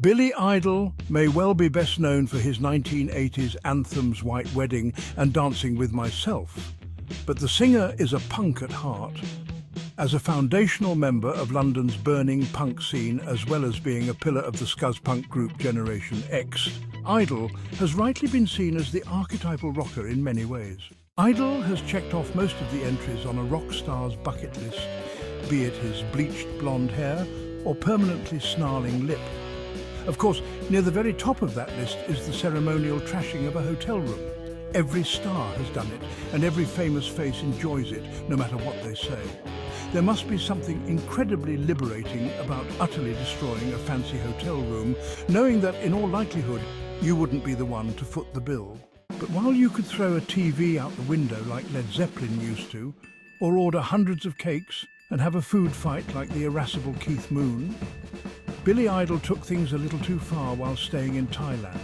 Billy Idol may well be best known for his 1980s anthems White Wedding and Dancing with Myself, but the singer is a punk at heart. As a foundational member of London's burning punk scene, as well as being a pillar of the scuzz punk group Generation X, Idol has rightly been seen as the archetypal rocker in many ways. Idol has checked off most of the entries on a rock star's bucket list, be it his bleached blonde hair or permanently snarling lip. Of course, near the very top of that list is the ceremonial trashing of a hotel room. Every star has done it, and every famous face enjoys it, no matter what they say. There must be something incredibly liberating about utterly destroying a fancy hotel room, knowing that in all likelihood you wouldn't be the one to foot the bill. But while you could throw a TV out the window like Led Zeppelin used to, or order hundreds of cakes and have a food fight like the irascible Keith Moon, Billy Idol took things a little too far while staying in Thailand,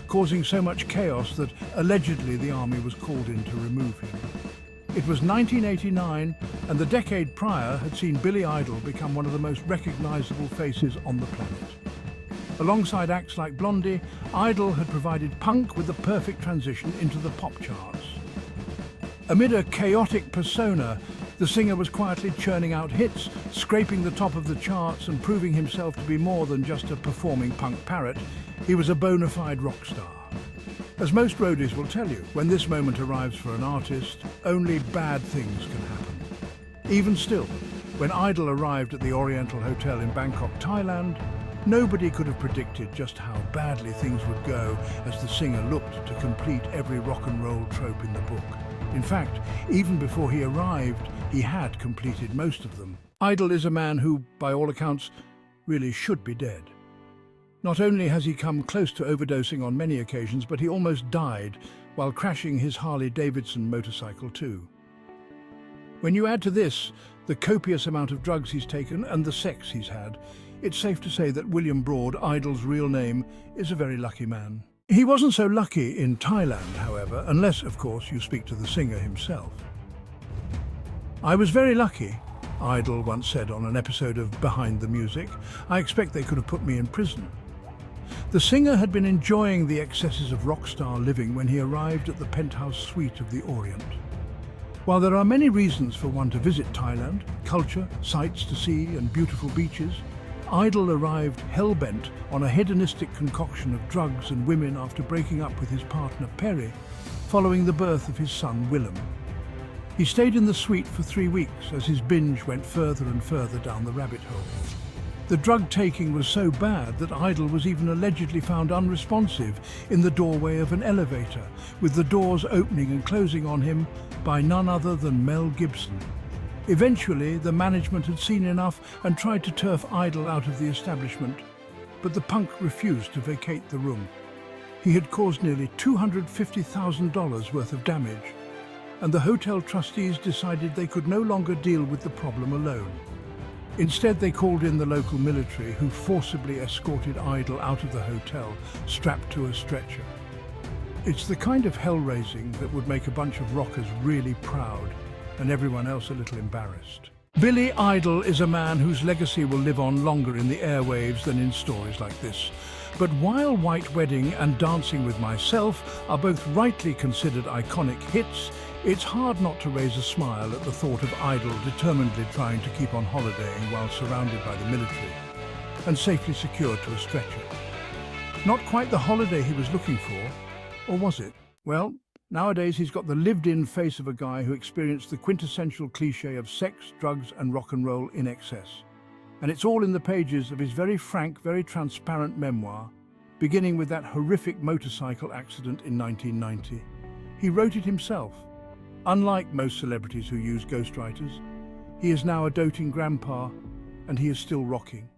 causing so much chaos that allegedly the army was called in to remove him. It was 1989, and the decade prior had seen Billy Idol become one of the most recognizable faces on the planet. Alongside acts like Blondie, Idol had provided punk with the perfect transition into the pop charts. Amid a chaotic persona, the singer was quietly churning out hits, scraping the top of the charts and proving himself to be more than just a performing punk parrot. He was a bona fide rock star. As most roadies will tell you, when this moment arrives for an artist, only bad things can happen. Even still, when Idol arrived at the Oriental Hotel in Bangkok, Thailand, nobody could have predicted just how badly things would go as the singer looked to complete every rock and roll trope in the book. In fact, even before he arrived, he had completed most of them. Idol is a man who, by all accounts, really should be dead. Not only has he come close to overdosing on many occasions, but he almost died while crashing his Harley-Davidson motorcycle too. When you add to this the copious amount of drugs he's taken and the sex he's had, it's safe to say that William Broad, Idol's real name, is a very lucky man. He wasn't so lucky in Thailand, however, unless, of course, you speak to the singer himself. "I was very lucky," Idol once said on an episode of Behind the Music. "I expect they could have put me in prison." The singer had been enjoying the excesses of rock star living when he arrived at the penthouse suite of the Orient. While there are many reasons for one to visit Thailand, culture, sights to see and beautiful beaches, Idol arrived hell-bent on a hedonistic concoction of drugs and women after breaking up with his partner Perry, following the birth of his son Willem. He stayed in the suite for 3 weeks as his binge went further and further down the rabbit hole. The drug-taking was so bad that Idol was even allegedly found unresponsive in the doorway of an elevator, with the doors opening and closing on him by none other than Mel Gibson. Eventually, the management had seen enough and tried to turf Idol out of the establishment, but the punk refused to vacate the room. He had caused nearly $250,000 worth of damage, and the hotel trustees decided they could no longer deal with the problem alone. Instead, they called in the local military, who forcibly escorted Idol out of the hotel, strapped to a stretcher. It's the kind of hell-raising that would make a bunch of rockers really proud, and everyone else a little embarrassed. Billy Idol is a man whose legacy will live on longer in the airwaves than in stories like this. But while White Wedding and Dancing with Myself are both rightly considered iconic hits, it's hard not to raise a smile at the thought of Idol determinedly trying to keep on holidaying while surrounded by the military and safely secured to a stretcher. Not quite the holiday he was looking for, or was it? Well, nowadays he's got the lived-in face of a guy who experienced the quintessential cliché of sex, drugs and rock and roll in excess. And it's all in the pages of his very frank, very transparent memoir, beginning with that horrific motorcycle accident in 1990. He wrote it himself. Unlike most celebrities who use ghostwriters, he is now a doting grandpa, and he is still rocking.